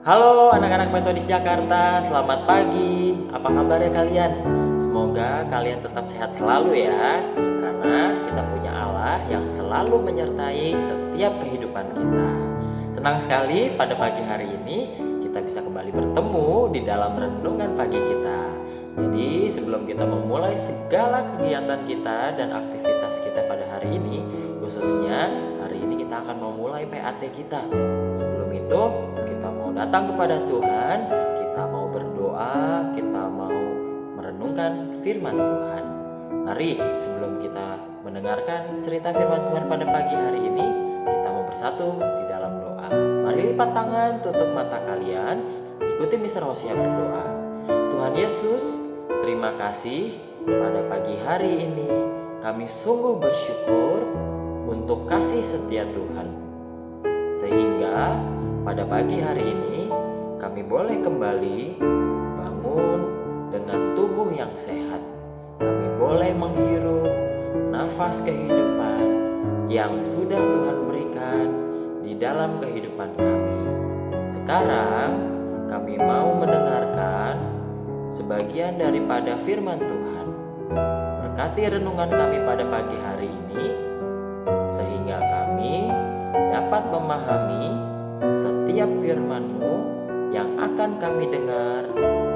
Halo anak-anak Metodis Jakarta, selamat pagi. Apa kabarnya kalian? Semoga kalian tetap sehat selalu ya, karena kita punya Allah yang selalu menyertai setiap kehidupan kita. Senang sekali pada pagi hari ini kita bisa kembali bertemu di dalam renungan pagi kita. Jadi sebelum kita memulai segala kegiatan kita dan aktivitas kita pada hari ini, khususnya hari ini kita akan memulai PAT kita. Sebelum itu kita mau datang kepada Tuhan, kita mau berdoa, kita mau merenungkan firman Tuhan. Mari sebelum kita mendengarkan cerita firman Tuhan pada pagi hari ini, kita mau bersatu di dalam doa. Mari lipat tangan, tutup mata kalian, ikuti Mr. Hosea berdoa. Tuhan Yesus, terima kasih pada pagi hari ini kami sungguh bersyukur untuk kasih setia Tuhan. Sehingga pada pagi hari ini kami boleh kembali bangun dengan tubuh yang sehat. Kami boleh menghirup nafas kehidupan yang sudah Tuhan berikan di dalam kehidupan kami. Sekarang kami mau mendengarkan sebagian daripada firman Tuhan. Berkati renungan kami pada pagi hari ini, sehingga kami dapat memahami setiap firman-Mu yang akan kami dengar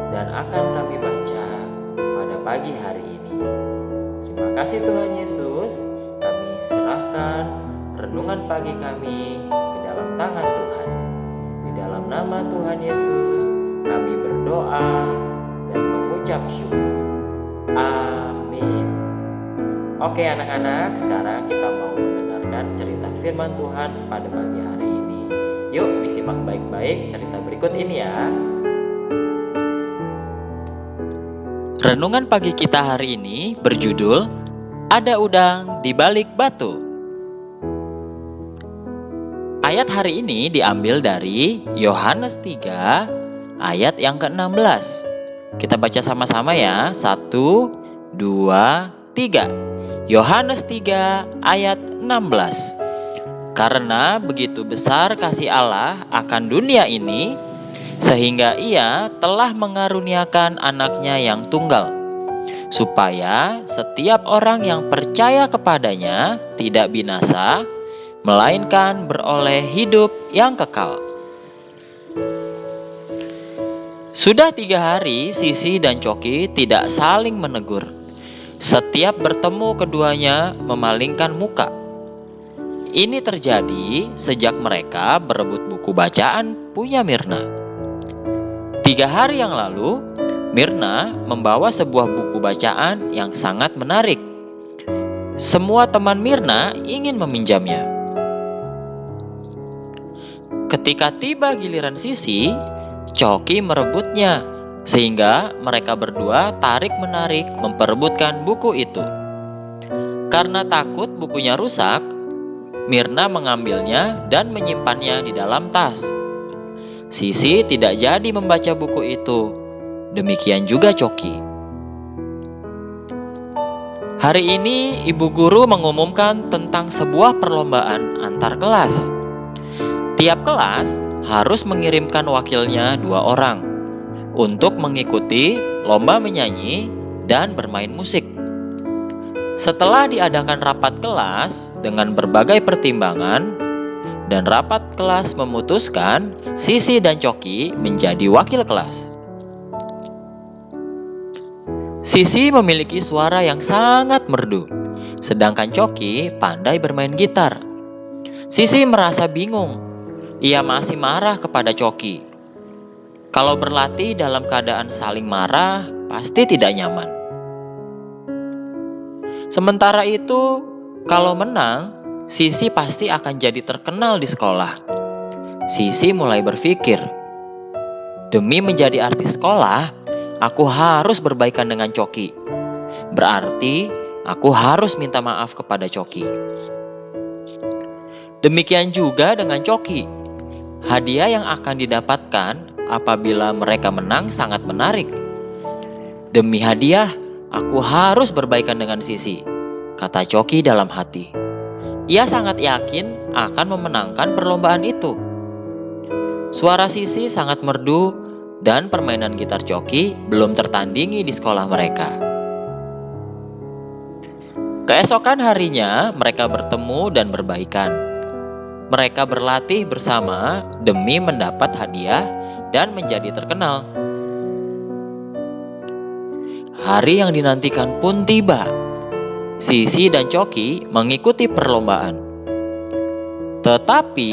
dan akan kami baca pada pagi hari ini. Terima kasih Tuhan Yesus, kami serahkan renungan pagi kami ke dalam tangan Tuhan. Di dalam nama Tuhan Yesus, kami berdoa dan mengucap syukur. Amin. Oke anak-anak, sekarang kita mau mendengarkan cerita firman Tuhan pada pagi hari ini. Yuk disimak baik-baik cerita berikut ini ya. Renungan pagi kita hari ini berjudul Ada Udang di Balik Batu. Ayat hari ini diambil dari Yohanes 3 ayat yang ke-16. Kita baca sama-sama ya. 1, 2, 3. Yohanes 3 ayat 16. Karena begitu besar kasih Allah akan dunia ini, sehingga Ia telah mengaruniakan anaknya yang tunggal, supaya setiap orang yang percaya kepadanya tidak binasa, melainkan beroleh hidup yang kekal. Sudah 3 hari Sisi dan Coki tidak saling menegur. Setiap bertemu keduanya memalingkan muka. Ini terjadi sejak mereka berebut buku bacaan punya Mirna. 3 hari yang lalu, Mirna membawa sebuah buku bacaan yang sangat menarik. Semua teman Mirna ingin meminjamnya. Ketika tiba giliran Sisi, Coki merebutnya, sehingga mereka berdua tarik-menarik memperebutkan buku itu. Karena takut bukunya rusak, Mirna mengambilnya dan menyimpannya di dalam tas. Sisi tidak jadi membaca buku itu. Demikian juga Coki. Hari ini ibu guru mengumumkan tentang sebuah perlombaan antar kelas. Tiap kelas harus mengirimkan wakilnya 2 orang untuk mengikuti lomba menyanyi dan bermain musik. Setelah diadakan rapat kelas dengan berbagai pertimbangan, dan rapat kelas memutuskan Sisi dan Coki menjadi wakil kelas. Sisi memiliki suara yang sangat merdu, sedangkan Coki pandai bermain gitar. Sisi merasa bingung. Ia masih marah kepada Coki. Kalau berlatih dalam keadaan saling marah, pasti tidak nyaman. Sementara itu, kalau menang, Sisi pasti akan jadi terkenal di sekolah. Sisi mulai berpikir, demi menjadi artis sekolah, aku harus berbaikan dengan Coki. Berarti, aku harus minta maaf kepada Coki. Demikian juga dengan Coki. Hadiah yang akan didapatkan apabila mereka menang sangat menarik. Demi hadiah, aku harus berbaikan dengan Sisi, kata Coki dalam hati. Ia sangat yakin akan memenangkan perlombaan itu. Suara Sisi sangat merdu dan permainan gitar Coki belum tertandingi di sekolah mereka. Keesokan harinya, mereka bertemu dan berbaikan. Mereka berlatih bersama demi mendapat hadiah dan menjadi terkenal. Hari yang dinantikan pun tiba. Sisi dan Coki mengikuti perlombaan. Tetapi,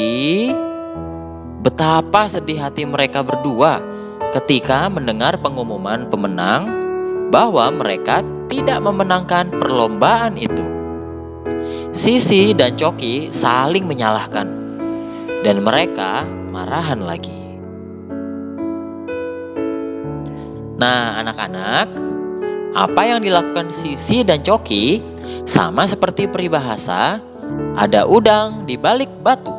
betapa sedih hati mereka berdua ketika mendengar pengumuman pemenang bahwa mereka tidak memenangkan perlombaan itu. Sisi dan Coki saling menyalahkan, dan mereka marahan lagi. Nah, anak-anak, apa yang dilakukan Sisi dan Coki sama seperti peribahasa, ada udang di balik batu.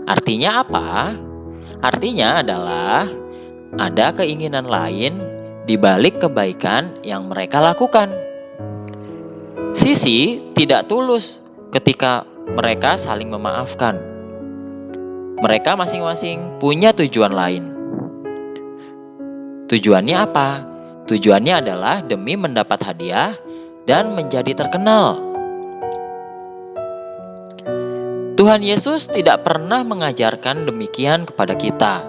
Artinya apa? Artinya adalah ada keinginan lain di balik kebaikan yang mereka lakukan. Sisi tidak tulus ketika mereka saling memaafkan. Mereka masing-masing punya tujuan lain. Tujuannya apa? Tujuannya adalah demi mendapat hadiah dan menjadi terkenal. Tuhan Yesus tidak pernah mengajarkan demikian kepada kita.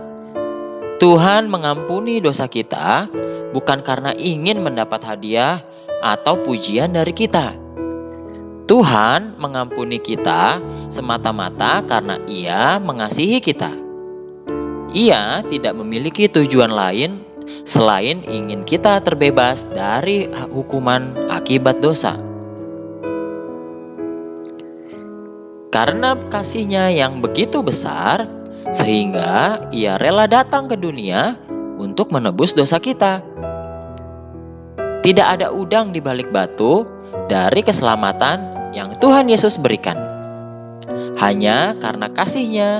Tuhan mengampuni dosa kita bukan karena ingin mendapat hadiah atau pujian dari kita. Tuhan mengampuni kita semata-mata karena Ia mengasihi kita. Ia tidak memiliki tujuan lain selain ingin kita terbebas dari hukuman akibat dosa. Karena kasih-Nya yang begitu besar, sehingga Ia rela datang ke dunia untuk menebus dosa kita. Tidak ada udang di balik batu dari keselamatan yang Tuhan Yesus berikan. Hanya karena kasih-Nya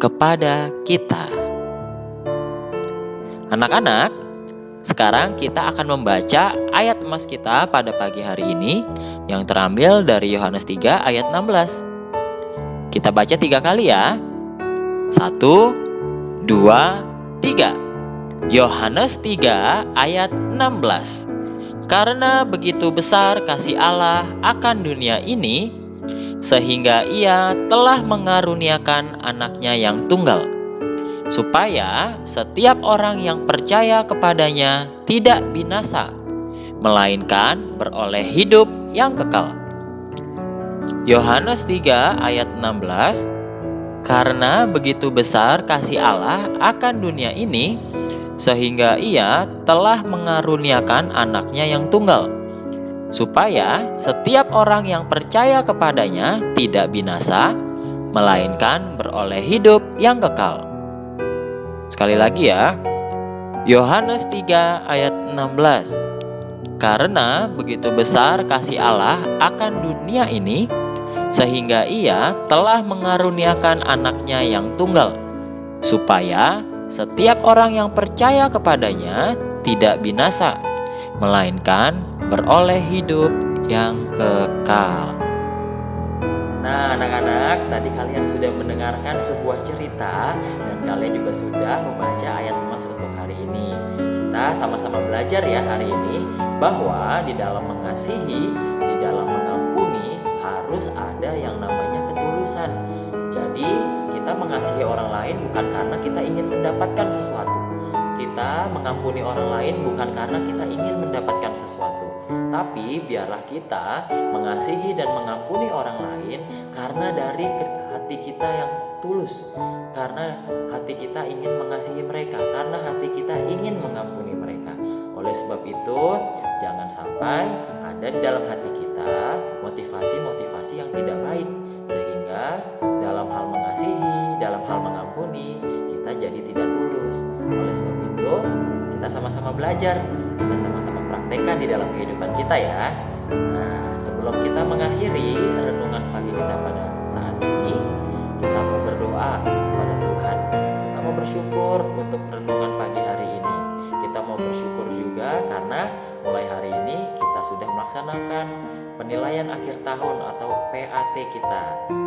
kepada kita. Anak-anak, sekarang kita akan membaca ayat emas kita pada pagi hari ini yang terambil dari Yohanes 3 ayat 16. Kita baca 3 kali ya. 1, 2, 3. Yohanes 3 ayat 16. Karena begitu besar kasih Allah akan dunia ini, sehingga Ia telah mengaruniakan anaknya yang tunggal, supaya setiap orang yang percaya kepadanya tidak binasa, melainkan beroleh hidup yang kekal. Yohanes 3 ayat 16. Karena begitu besar kasih Allah akan dunia ini, sehingga Ia telah mengaruniakan anaknya yang tunggal, supaya setiap orang yang percaya kepadanya tidak binasa, melainkan beroleh hidup yang kekal. Sekali lagi ya, Yohanes 3 ayat 16. Karena begitu besar kasih Allah akan dunia ini, sehingga Ia telah mengaruniakan anaknya yang tunggal, supaya setiap orang yang percaya kepadanya tidak binasa, melainkan beroleh hidup yang kekal. Nah, anak-anak, tadi kalian sudah mendengarkan sebuah cerita dan kalian juga sudah membaca ayat emas untuk hari ini. Kita sama-sama belajar ya hari ini bahwa di dalam mengasihi, di dalam mengampuni harus ada yang namanya ketulusan. Jadi, kita mengasihi orang lain bukan karena kita ingin mendapatkan sesuatu. Kita mengampuni orang lain bukan karena kita ingin mendapatkan sesuatu, tapi biarlah kita mengasihi dan mengampuni orang lain karena dari hati kita yang tulus, karena hati kita ingin mengasihi mereka, karena hati kita ingin mengampuni mereka. Oleh sebab itu, jangan sampai ada di dalam hati kita motivasi-motivasi yang tidak baik, sehingga dalam hal mengasihi, dalam hal mengampuni, kita jadi tidak tulus. Oleh sebab itu, kita sama-sama belajar, kita sama-sama praktekkan di dalam kehidupan kita ya. Nah, sebelum kita mengakhiri renungan pagi kita pada saat ini, kita mau berdoa kepada Tuhan. Kita mau bersyukur untuk renungan pagi hari ini. Kita mau bersyukur juga karena mulai hari ini kita sudah melaksanakan penilaian akhir tahun atau PAT kita,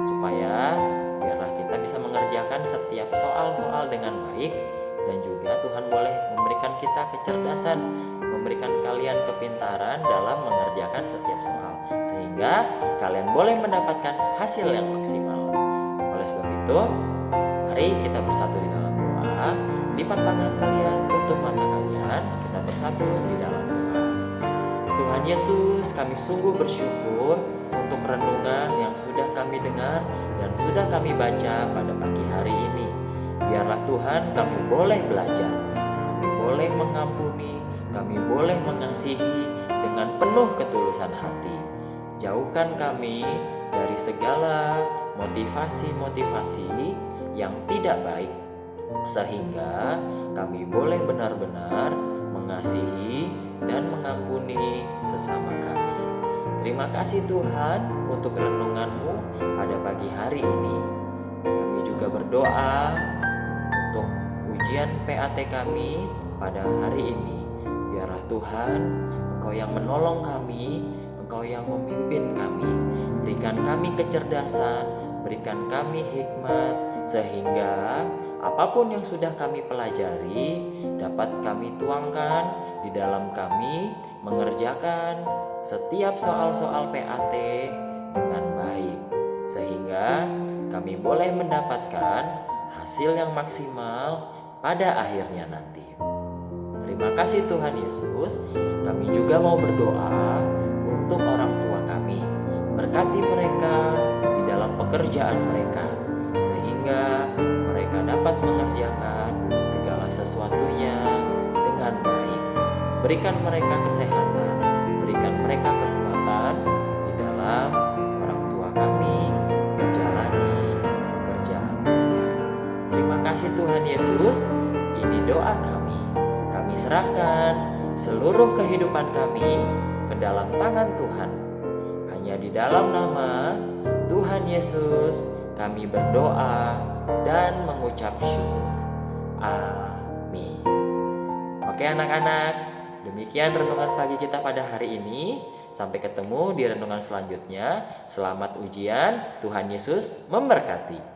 supaya biarlah kita bisa mengerjakan setiap setiap soal-soal dengan baik, dan juga Tuhan boleh memberikan kita kecerdasan, memberikan kalian kepintaran dalam mengerjakan setiap soal, sehingga kalian boleh mendapatkan hasil yang maksimal. Oleh sebab itu, mari kita bersatu di dalam doa. Lipat tangan kalian, tutup mata kalian, kita bersatu di dalam doa. Tuhan Yesus, kami sungguh bersyukur untuk renungan yang sudah kami dengar dan sudah kami baca pada pagi hari ini. Biarlah Tuhan kami boleh belajar, kami boleh mengampuni, kami boleh mengasihi dengan penuh ketulusan hati. Jauhkan kami dari segala motivasi-motivasi yang tidak baik, sehingga kami boleh benar-benar mengasihi dan mengampuni sesama kami. Terima kasih Tuhan untuk renungan-Mu pada pagi hari ini. Kami juga berdoa untuk ujian PAT kami pada hari ini. Biarlah Tuhan, Engkau yang menolong kami, Engkau yang memimpin kami. Berikan kami kecerdasan, berikan kami hikmat, sehingga apapun yang sudah kami pelajari dapat kami tuangkan di dalam kami mengerjakan setiap soal-soal PAT dengan baik, sehingga kami boleh mendapatkan hasil yang maksimal pada akhirnya nanti. Terima kasih Tuhan Yesus. Kami juga mau berdoa untuk orang tua kami. Berkati mereka di dalam pekerjaan mereka, sehingga mereka dapat mengerjakan segala sesuatunya dengan baik. Berikan mereka kesehatan, berikan mereka kekuatan di dalam orang tua kami menjalani pekerjaan mereka. Terima kasih Tuhan Yesus. Ini doa kami. Kami serahkan seluruh kehidupan kami ke dalam tangan Tuhan. Hanya di dalam nama Tuhan Yesus kami berdoa dan mengucap syukur. Amin. Oke anak-anak, demikian renungan pagi kita pada hari ini. Sampai ketemu di renungan selanjutnya. Selamat ujian, Tuhan Yesus memberkati.